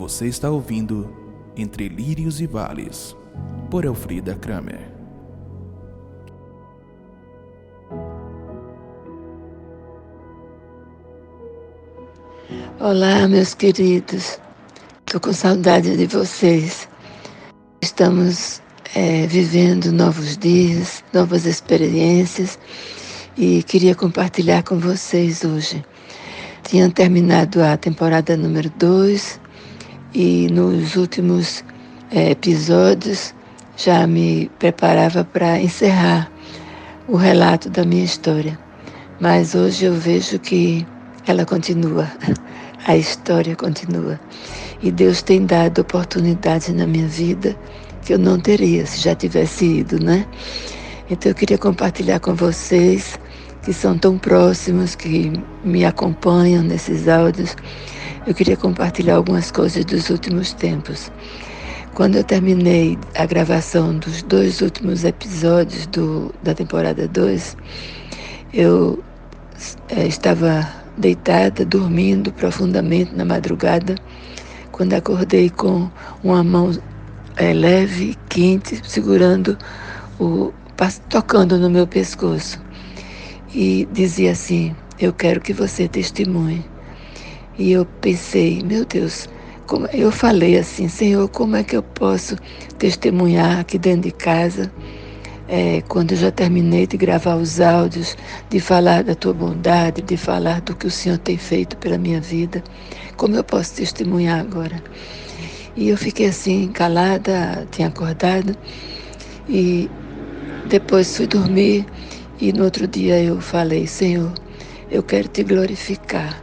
Você está ouvindo Entre Lírios e Vales, por Elfrida Kramer. Olá, meus queridos. Estou com saudade de vocês. Estamos vivendo novos dias, novas experiências e queria compartilhar com vocês hoje. Tinha terminado a temporada número 2 e nos últimos episódios já me preparava para encerrar o relato da minha história. Mas hoje eu vejo que ela continua, a história continua. E Deus tem dado oportunidades na minha vida que eu não teria se já tivesse ido, né? Então eu queria compartilhar com vocês que são tão próximos, que me acompanham nesses áudios. Eu queria compartilhar algumas coisas dos últimos tempos. Quando eu terminei a gravação dos 2 últimos episódios da temporada 2, eu estava deitada, dormindo profundamente na madrugada, quando acordei com uma mão leve, quente, segurando, tocando no meu pescoço. E dizia assim: eu quero que você testemunhe. E eu pensei, meu Deus, eu falei assim: Senhor, como é que eu posso testemunhar aqui dentro de casa, quando eu já terminei de gravar os áudios, de falar da tua bondade, de falar do que o Senhor tem feito pela minha vida? Como eu posso testemunhar agora? E eu fiquei assim, calada, tinha acordado, e depois fui dormir, e no outro dia eu falei: Senhor, eu quero te glorificar,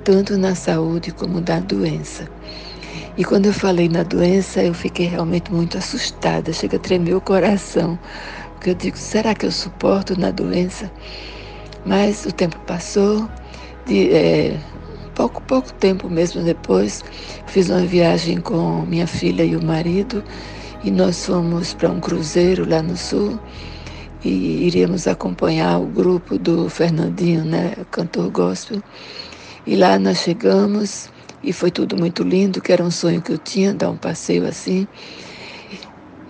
tanto na saúde como na doença. E quando eu falei na doença, eu fiquei realmente muito assustada, chega a tremer o coração, porque eu digo: será que eu suporto na doença? Mas o tempo passou, pouco tempo mesmo depois, fiz uma viagem com minha filha e o marido, e nós fomos para um cruzeiro lá no sul, e iríamos acompanhar o grupo do Fernandinho, né, cantor gospel. E lá nós chegamos, e foi tudo muito lindo, que era um sonho que eu tinha, dar um passeio assim.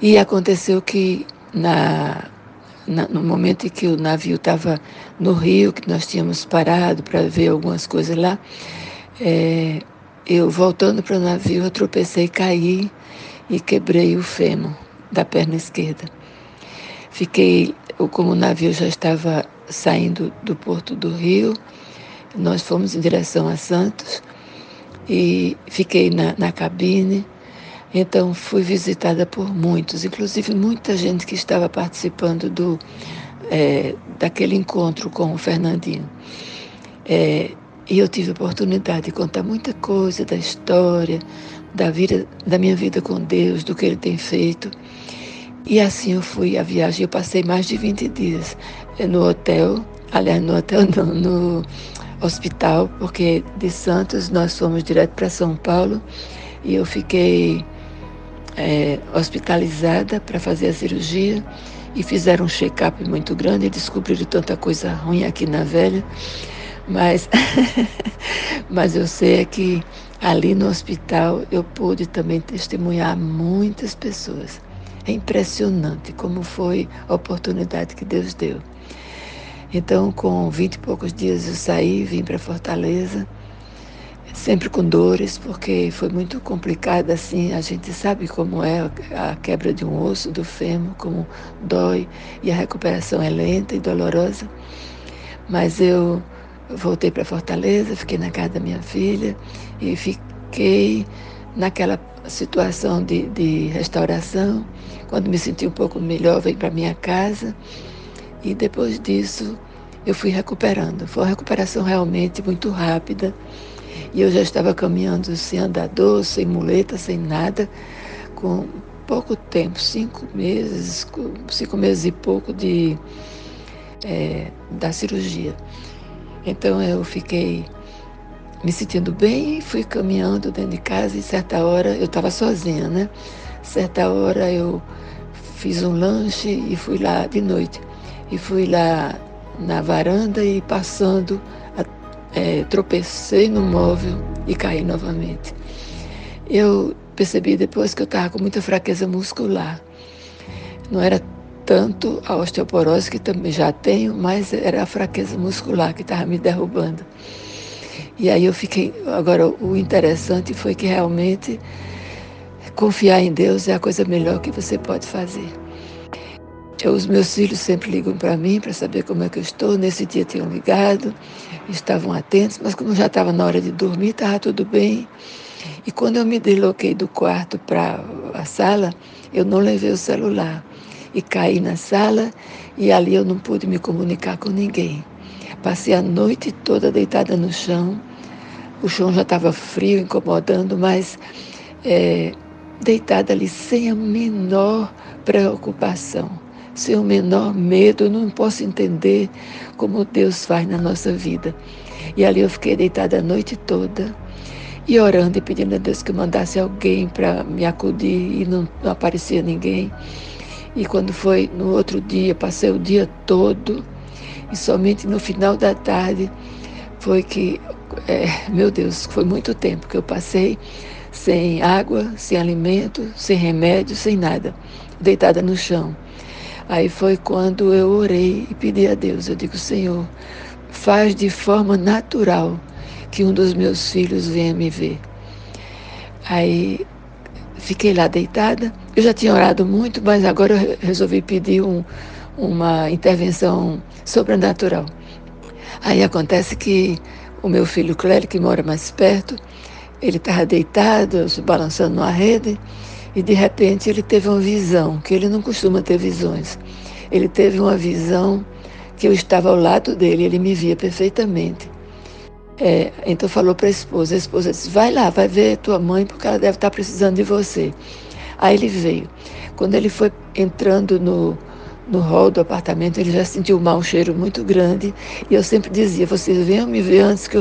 E aconteceu que no momento em que o navio estava no rio, que nós tínhamos parado para ver algumas coisas lá, eu voltando para o navio, eu tropecei, caí e quebrei o fêmur da perna esquerda. Como o navio já estava saindo do porto do Rio, nós fomos em direção a Santos e fiquei na cabine. Então fui visitada por muitos, inclusive muita gente que estava participando daquele encontro com o Fernandinho. E eu tive a oportunidade de contar muita coisa da história, da minha vida com Deus, do que Ele tem feito. E assim eu fui à viagem. Eu passei mais de 20 dias no hotel, no hospital, porque de Santos nós fomos direto para São Paulo, e eu fiquei hospitalizada para fazer a cirurgia, e fizeram um check-up muito grande e descobriram tanta coisa ruim aqui na Velha, mas eu sei que ali no hospital eu pude também testemunhar muitas pessoas. É impressionante como foi a oportunidade que Deus deu. Então, com 20 e poucos dias eu saí, vim para Fortaleza, sempre com dores, porque foi muito complicado assim. A gente sabe como é a quebra de um osso do fêmur, como dói, e a recuperação é lenta e dolorosa. Mas eu voltei para Fortaleza, fiquei na casa da minha filha e fiquei naquela situação de restauração. Quando me senti um pouco melhor, vim para minha casa, e depois disso eu fui recuperando. Foi uma recuperação realmente muito rápida, e eu já estava caminhando sem andador, sem muleta, sem nada, com pouco tempo, 5 meses e pouco da cirurgia. Então eu fiquei me sentindo bem e fui caminhando dentro de casa, e certa hora, eu estava sozinha, né? Certa hora eu fiz um lanche e fui lá de noite. E fui lá na varanda, e passando, tropecei no móvel e caí novamente. Eu percebi depois que eu estava com muita fraqueza muscular. Não era tanto a osteoporose, que também já tenho, mas era a fraqueza muscular que estava me derrubando. E aí eu fiquei... Agora, o interessante foi que realmente confiar em Deus é a coisa melhor que você pode fazer. Os meus filhos sempre ligam para mim para saber como é que eu estou. Nesse dia tinham ligado, estavam atentos, mas como já estava na hora de dormir, estava tudo bem. E quando eu me desloquei do quarto para a sala, eu não levei o celular. E caí na sala e ali eu não pude me comunicar com ninguém. Passei a noite toda deitada no chão. O chão já estava frio, incomodando, mas deitada ali sem a menor preocupação, sem o menor medo. Eu não posso entender como Deus faz na nossa vida. E ali eu fiquei deitada a noite toda e orando e pedindo a Deus que mandasse alguém para me acudir, e não aparecia ninguém. E quando foi no outro dia, passei o dia todo e somente no final da tarde foi que, meu Deus, foi muito tempo que eu passei sem água, sem alimento, sem remédio, sem nada, deitada no chão. Aí foi quando eu orei e pedi a Deus. Eu digo: Senhor, faz de forma natural que um dos meus filhos venha me ver. Aí fiquei lá deitada. Eu já tinha orado muito, mas agora eu resolvi pedir uma intervenção sobrenatural. Aí acontece que o meu filho Clélio, que mora mais perto, ele estava deitado, se balançando numa rede, e de repente ele teve uma visão, que ele não costuma ter visões. Ele teve uma visão que eu estava ao lado dele, ele me via perfeitamente. Então falou para a esposa disse: vai lá, vai ver tua mãe, porque ela deve estar precisando de você. Aí ele veio. Quando ele foi entrando no hall do apartamento, ele já sentiu um mau cheiro muito grande, e eu sempre dizia: vocês venham me ver antes que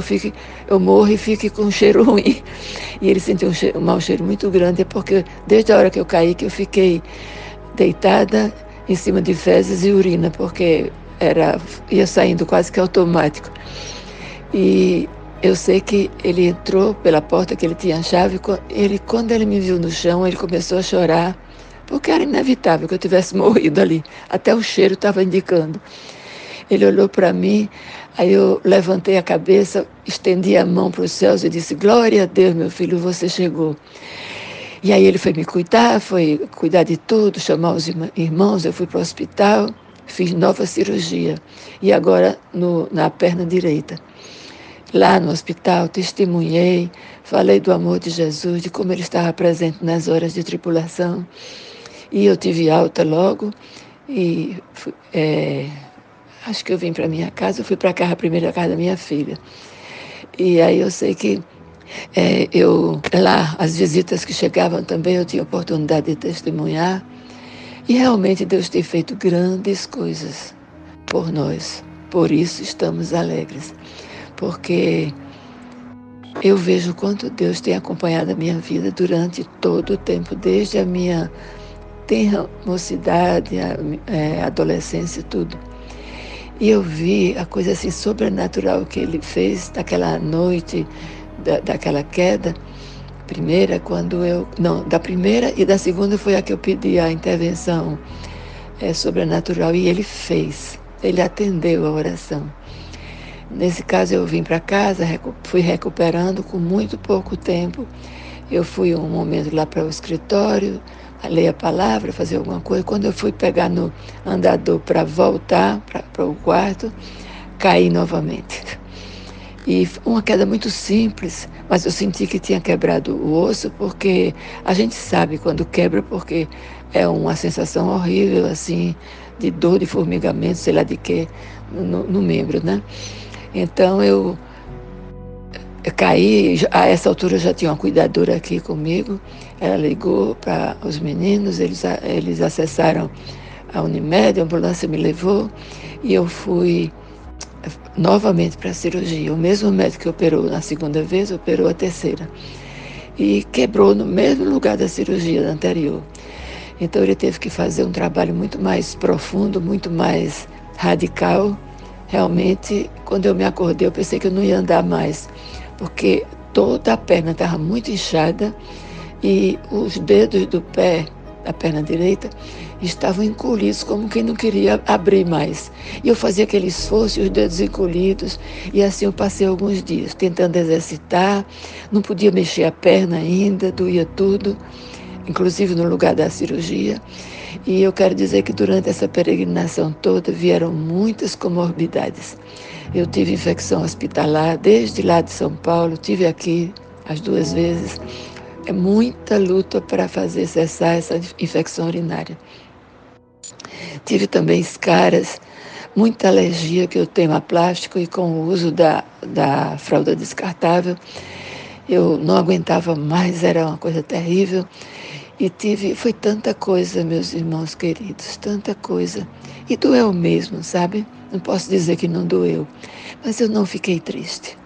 eu morra e fique com um cheiro ruim. E ele sentiu um mau cheiro muito grande, porque desde a hora que eu caí, que eu fiquei deitada em cima de fezes e urina, porque ia saindo quase que automático. E eu sei que ele entrou pela porta, que ele tinha a chave. Quando ele me viu no chão, ele começou a chorar, porque era inevitável que eu tivesse morrido ali. Até o cheiro estava indicando. Ele olhou para mim, aí eu levantei a cabeça, estendi a mão para os céus e disse: glória a Deus, meu filho, você chegou. E aí ele foi me cuidar, foi cuidar de tudo, chamar os irmãos. Eu fui para o hospital, fiz nova cirurgia. E agora na perna direita. Lá no hospital, testemunhei, falei do amor de Jesus, de como ele estava presente nas horas de tribulação. E eu tive alta logo, e acho que eu vim para minha casa. Eu fui para a primeira casa da minha filha. E aí eu sei que lá, as visitas que chegavam também, eu tinha oportunidade de testemunhar. E realmente Deus tem feito grandes coisas por nós. Por isso estamos alegres. Porque eu vejo quanto Deus tem acompanhado a minha vida durante todo o tempo, desde a minha tenra mocidade, adolescência e tudo. E eu vi a coisa assim sobrenatural que ele fez naquela noite, daquela queda. Da primeira e da segunda foi a que eu pedi a intervenção sobrenatural, e ele fez, ele atendeu a oração. Nesse caso eu vim para casa, fui recuperando com muito pouco tempo. Eu fui um momento lá para o escritório, ler a palavra, fazer alguma coisa. Quando eu fui pegar no andador para voltar para o quarto, caí novamente. E uma queda muito simples, mas eu senti que tinha quebrado o osso, porque a gente sabe quando quebra, porque é uma sensação horrível, assim, de dor, de formigamento, sei lá de quê, no membro, né? Então eu caí. A essa altura eu já tinha uma cuidadora aqui comigo. Ela ligou para os meninos, eles acessaram a Unimed, a ambulância me levou e eu fui novamente para a cirurgia. O mesmo médico que operou na segunda vez, operou a terceira. E quebrou no mesmo lugar da cirurgia anterior. Então ele teve que fazer um trabalho muito mais profundo, muito mais radical. Realmente, quando eu me acordei, eu pensei que eu não ia andar mais, porque toda a perna estava muito inchada, e os dedos do pé, da perna direita, estavam encolhidos, como quem não queria abrir mais. E eu fazia aquele esforço, e os dedos encolhidos, e assim eu passei alguns dias, tentando exercitar, não podia mexer a perna ainda, doía tudo, inclusive no lugar da cirurgia. E eu quero dizer que durante essa peregrinação toda vieram muitas comorbidades. Eu tive infecção hospitalar desde lá de São Paulo, tive aqui as 2 vezes. É muita luta para fazer cessar essa infecção urinária. Tive também escaras, muita alergia que eu tenho a plástico, e com o uso da fralda descartável, eu não aguentava mais, era uma coisa terrível. E foi tanta coisa, meus irmãos queridos, tanta coisa. E doeu mesmo, sabe? Não posso dizer que não doeu, mas eu não fiquei triste.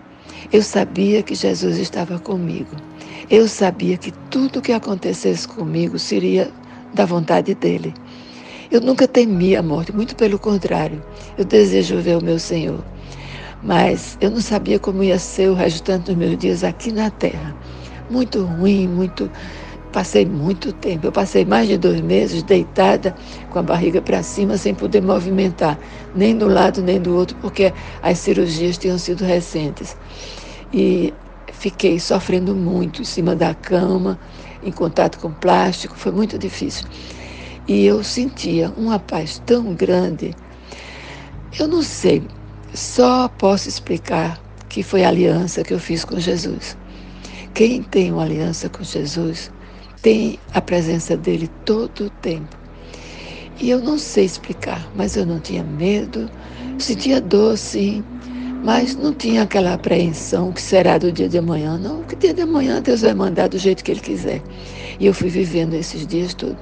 Eu sabia que Jesus estava comigo. Eu sabia que tudo que acontecesse comigo seria da vontade dele. Eu nunca temi a morte, muito pelo contrário. Eu desejo ver o meu Senhor. Mas eu não sabia como ia ser o restante dos meus dias aqui na terra. Muito ruim, passei muito tempo. Eu passei mais de 2 meses deitada, com a barriga para cima, sem poder movimentar, nem do lado nem do outro, porque as cirurgias tinham sido recentes. E fiquei sofrendo muito em cima da cama, em contato com plástico, foi muito difícil. E eu sentia uma paz tão grande. Eu não sei, só posso explicar que foi a aliança que eu fiz com Jesus. Quem tem uma aliança com Jesus tem a presença dele todo o tempo. E eu não sei explicar, mas eu não tinha medo, sentia dor sim, mas não tinha aquela apreensão que será do dia de amanhã. Não, que dia de amanhã Deus vai mandar do jeito que Ele quiser. E eu fui vivendo esses dias todos.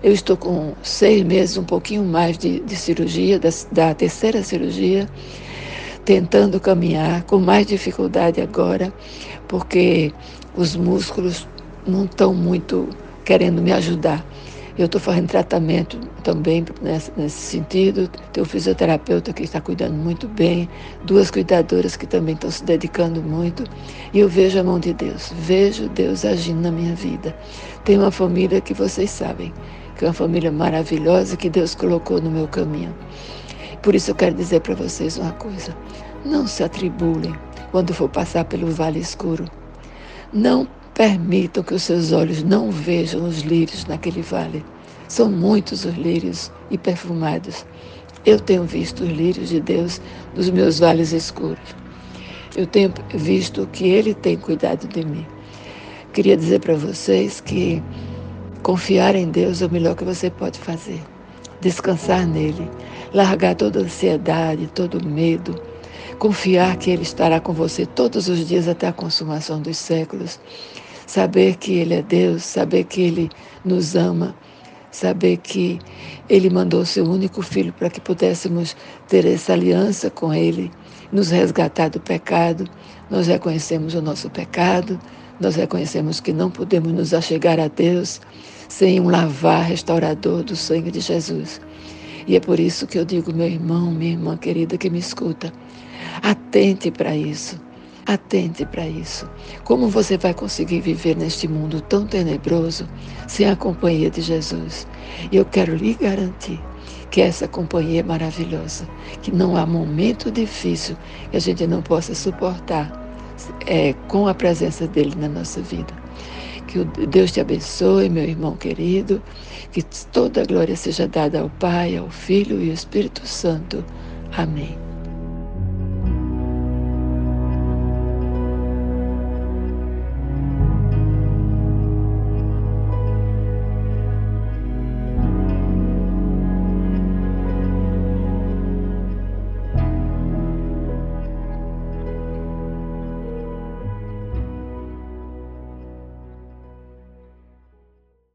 Eu estou com 6 meses, um pouquinho mais de cirurgia, da 3ª cirurgia, tentando caminhar, com mais dificuldade agora, porque os músculos não estão muito querendo me ajudar. Eu estou fazendo tratamento também nesse sentido. Tenho um fisioterapeuta que está cuidando muito bem, 2 cuidadoras que também estão se dedicando muito. E eu vejo a mão de Deus, vejo Deus agindo na minha vida. Tenho uma família que vocês sabem, que é uma família maravilhosa que Deus colocou no meu caminho. Por isso eu quero dizer para vocês uma coisa: não se atribulem quando for passar pelo vale escuro. Não permitam que os seus olhos não vejam os lírios naquele vale. São muitos os lírios e perfumados. Eu tenho visto os lírios de Deus nos meus vales escuros. Eu tenho visto que Ele tem cuidado de mim. Queria dizer para vocês que confiar em Deus é o melhor que você pode fazer. Descansar nele, largar toda a ansiedade, todo o medo, confiar que Ele estará com você todos os dias até a consumação dos séculos. Saber que Ele é Deus, saber que Ele nos ama, saber que Ele mandou seu único Filho para que pudéssemos ter essa aliança com Ele, nos resgatar do pecado. Nós reconhecemos o nosso pecado, nós reconhecemos que não podemos nos achegar a Deus sem um lavar restaurador do sangue de Jesus. E é por isso que eu digo, meu irmão, minha irmã querida que me escuta, atente para isso. Atente para isso. Como você vai conseguir viver neste mundo tão tenebroso sem a companhia de Jesus? E eu quero lhe garantir que essa companhia é maravilhosa, que não há momento difícil que a gente não possa suportar com a presença dele na nossa vida. Que Deus te abençoe, meu irmão querido, que toda a glória seja dada ao Pai, ao Filho e ao Espírito Santo. Amém.